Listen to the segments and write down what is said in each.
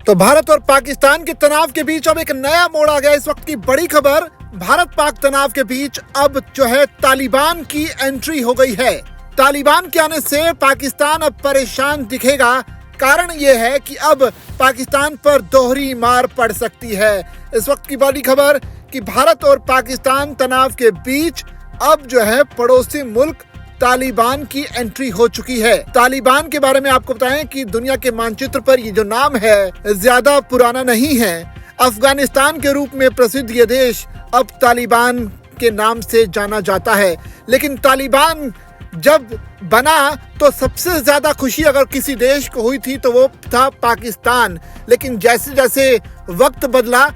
तो भारत और पाकिस्तान के तनाव के बीच अब एक नया मोड़ आ गया। इस वक्त की बड़ी खबर, भारत पाक तनाव के बीच अब जो है तालिबान की एंट्री हो गई है। तालिबान के आने से पाकिस्तान अब परेशान दिखेगा। कारण ये है कि अब पाकिस्तान पर दोहरी मार पड़ सकती है। इस वक्त की बड़ी खबर कि भारत और पाकिस्तान तनाव के बीच अब जो है पड़ोसी मुल्क तालिबान की एंट्री हो चुकी है। तालिबान के बारे में आपको बताएं कि दुनिया के मानचित्र पर ये जो नाम है ज्यादा पुराना नहीं है। अफगानिस्तान के रूप में प्रसिद्ध ये देश अब तालिबान के नाम से जाना जाता है। लेकिन तालिबान जब बना तो सबसे ज्यादा खुशी अगर किसी देश को हुई थी तो वो था पाकिस्तान। लेकिन जैसे जैसे वक्त बदला,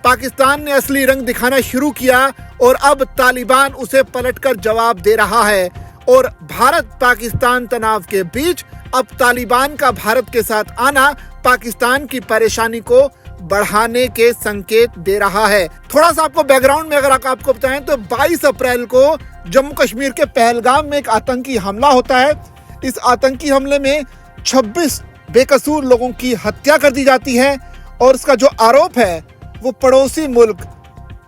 पाकिस्तान ने असली रंग दिखाना शुरू किया और अब तालिबान उसे पलटकर जवाब दे रहा है। और भारत पाकिस्तान तनाव के बीच अब तालिबान का भारत के साथ आना पाकिस्तान की परेशानी को बढ़ाने के संकेत दे रहा है। थोड़ा सा आपको बैकग्राउंड में अगर आपको बताएं तो 22 अप्रैल को जम्मू कश्मीर के पहलगाम में एक आतंकी हमला होता है। इस आतंकी हमले में 26 बेकसूर लोगों की हत्या कर दी जाती है और इसका जो आरोप है वो पड़ोसी मुल्क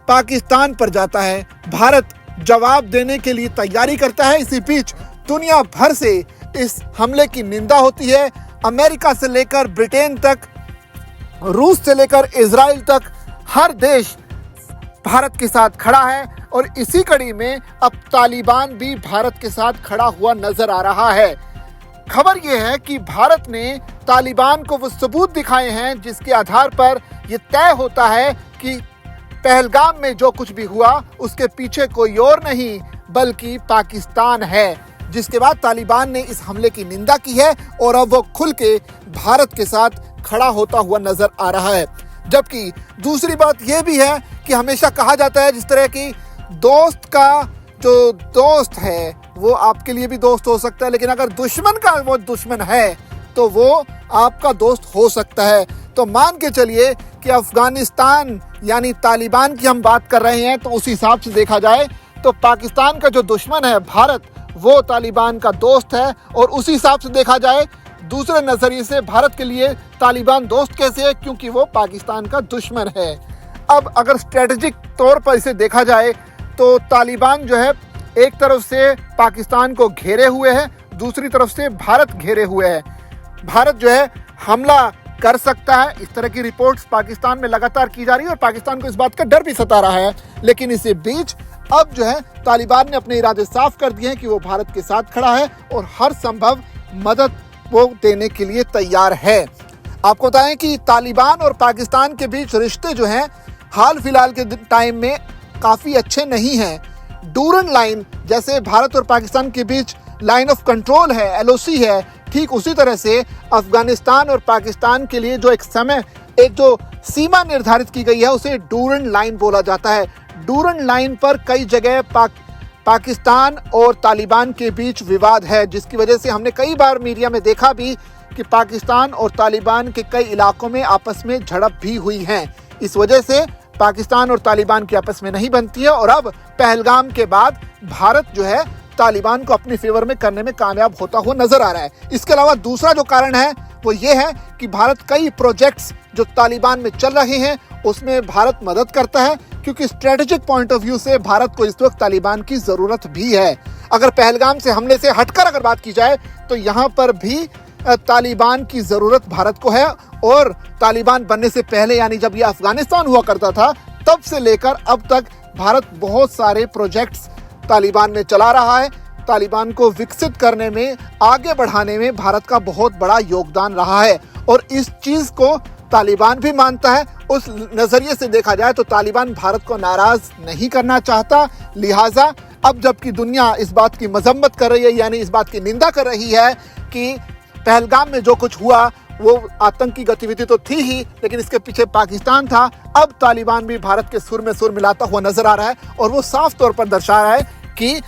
पाकिस्तान पर जाता है। भारत जवाब देने के लिए तैयारी करता है। इसी बीच दुनिया भर से इस हमले की निंदा होती है। अमेरिका से लेकर ब्रिटेन तक, रूस से लेकर इजराइल तक हर देश भारत के साथ खड़ा है और इसी कड़ी में अब तालिबान भी भारत के साथ खड़ा हुआ नजर आ रहा है। खबर यह है कि भारत ने तालिबान को वो सबूत दिखाए हैं जिसके आधार पर यह तय होता है कि पहलगाम में जो कुछ भी हुआ उसके पीछे कोई और नहीं बल्कि पाकिस्तान है। जिसके बाद तालिबान ने इस हमले की निंदा की है और अब वो खुल के भारत के साथ खड़ा होता हुआ नजर आ रहा है। जबकि दूसरी बात यह भी है कि हमेशा कहा जाता है जिस तरह की दोस्त का जो दोस्त है वो आपके लिए भी दोस्त हो सकता है, लेकिन अगर दुश्मन का वो दुश्मन है तो वो आपका दोस्त हो सकता है। तो मान के चलिए कि अफगानिस्तान यानी तालिबान की हम बात कर रहे हैं तो उस हिसाब से देखा जाए तो पाकिस्तान का जो दुश्मन है भारत, वो तालिबान का दोस्त है। और उसी हिसाब से देखा जाए दूसरे नजरिए से भारत के लिए तालिबान दोस्त कैसे है, क्योंकि वो पाकिस्तान का दुश्मन है। अब अगर स्ट्रेटेजिक तौर पर इसे देखा जाए तो तालिबान जो है एक तरफ से पाकिस्तान को घेरे हुए है, दूसरी तरफ से भारत घेरे हुए है। भारत जो है हमला कर सकता है, इस तरह की रिपोर्ट्स पाकिस्तान में लगातार की जा रही है और पाकिस्तान को इस बात का डर भी सता रहा है। लेकिन इसी बीच अब जो है तालिबान ने अपने इरादे साफ कर दिए हैं कि वो भारत के साथ खड़ा है और हर संभव मदद वो देने के लिए तैयार है। आपको बताएं कि तालिबान और पाकिस्तान के बीच रिश्ते जो हैं हाल फिलहाल के टाइम में काफ़ी अच्छे नहीं हैं। डूरन लाइन, जैसे भारत और पाकिस्तान के बीच लाइन ऑफ कंट्रोल है, LOC है, ठीक उसी तरह से अफगानिस्तान और पाकिस्तान के लिए जो एक जो सीमा निर्धारित की गई है उसे डूरन लाइन बोला जाता है। डूरन लाइन पर कई जगह पाकिस्तान और तालिबान के बीच विवाद है, जिसकी वजह से हमने कई बार मीडिया में देखा भी कि पाकिस्तान और तालिबान के कई इलाकों में आपस में झड़प भी हुई है। इस वजह से पाकिस्तान और तालिबान की आपस में नहीं बनती है और अब पहलगाम के बाद भारत जो है तालिबान को अपनी फेवर में करने में कामयाब होता हुआ नजर आ रहा है। इसके अलावा दूसरा जो कारण है वो ये है कि भारत कई प्रोजेक्ट्स जो तालिबान में चल रहे हैं उसमें भारत मदद करता है, क्योंकि स्ट्रेटेजिक पॉइंट ऑफ व्यू से भारत को इस वक्त तालिबान की जरूरत भी है। अगर पहलगाम से हमले से हटकर अगर बात की जाए तो यहाँ पर भी तालिबान की जरूरत भारत को है। और तालिबान बनने से पहले यानी जब ये अफगानिस्तान हुआ करता था तब से लेकर अब तक भारत बहुत सारे प्रोजेक्ट्स तालिबान में चला रहा है। तालिबान को विकसित करने में, आगे बढ़ाने में भारत का बहुत बड़ा योगदान रहा है और इस चीज को तालिबान भी मानता है। उस नजरिए से देखा जाए तो तालिबान भारत को नाराज नहीं करना चाहता। लिहाजा अब जबकि दुनिया इस बात की मजम्मत कर रही है यानी इस बात की निंदा कर रही है कि पहलगाम में जो कुछ हुआ वो आतंकी गतिविधि तो थी ही, लेकिन इसके पीछे पाकिस्तान था। अब तालिबान भी भारत के सुर में सुर मिलाता हुआ नजर आ रहा है और वो साफ तौर पर दर्शा रहा है कि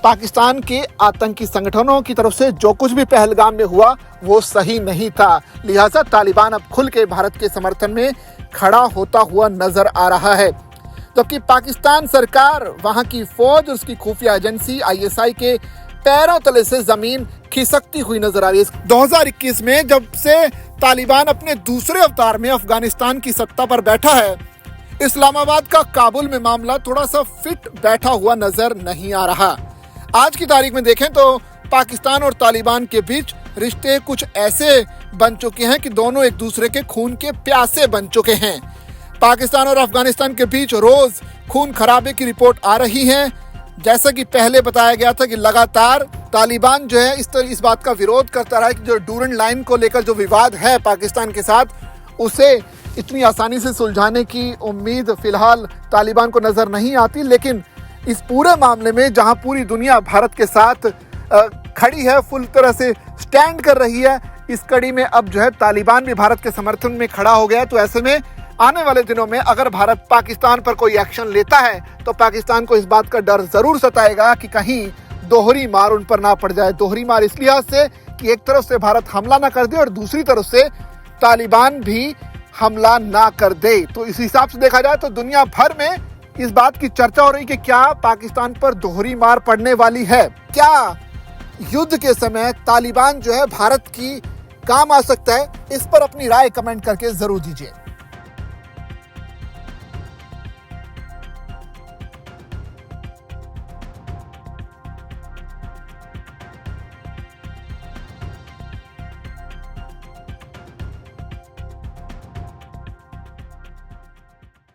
पाकिस्तान के आतंकी संगठनों की तरफ से जो कुछ भी पहलगाम में हुआ वो सही नहीं था। लिहाजा तालिबान अब खुल के भारत के समर्थन में खड़ा होता हुआ नजर आ रहा है। जबकि पाकिस्तान सरकार, वहां की फौज और उसकी खुफिया एजेंसी ISI के पैरों तले से जमीन खिसकती हुई नजर आ रही है। 2021 में जब से तालिबान अपने दूसरे अवतार में अफगानिस्तान की सत्ता पर बैठा है, इस्लामाबाद का काबुल में मामला थोड़ा सा फिट बैठा हुआ नजर नहीं आ रहा। आज की तारीख में देखें तो पाकिस्तान और तालिबान के बीच रिश्ते कुछ ऐसे बन चुके हैं कि दोनों एक दूसरे के खून के प्यासे बन चुके हैं। पाकिस्तान और अफगानिस्तान के बीच रोज खून खराबे की रिपोर्ट आ रही है। जैसा कि पहले बताया गया था कि लगातार तालिबान जो है इस बात का विरोध करता रहा कि जो डूरन लाइन को लेकर जो विवाद है पाकिस्तान के साथ, उसे इतनी आसानी से सुलझाने की उम्मीद फिलहाल तालिबान को नजर नहीं आती। लेकिन इस पूरे मामले में जहां पूरी दुनिया भारत के साथ खड़ी है, फुल तरह से स्टैंड कर रही है, इस कड़ी में अब जो है तालिबान भी भारत के समर्थन में खड़ा हो गया। तो ऐसे में आने वाले दिनों में अगर भारत पाकिस्तान पर कोई एक्शन लेता है तो पाकिस्तान को इस बात का डर जरूर सताएगा कि कहीं दोहरी मार उन पर ना पड़ जाए। दोहरी मार इस लिहाज से कि एक तरफ से भारत हमला ना कर दे और दूसरी तरफ से तालिबान भी हमला ना कर दे। तो इस हिसाब से देखा जाए तो दुनिया भर में इस बात की चर्चा हो रही कि क्या पाकिस्तान पर दोहरी मार पड़ने वाली है। क्या युद्ध के समय तालिबान जो है भारत की काम आ सकता है? इस पर अपनी राय कमेंट करके जरूर दीजिए।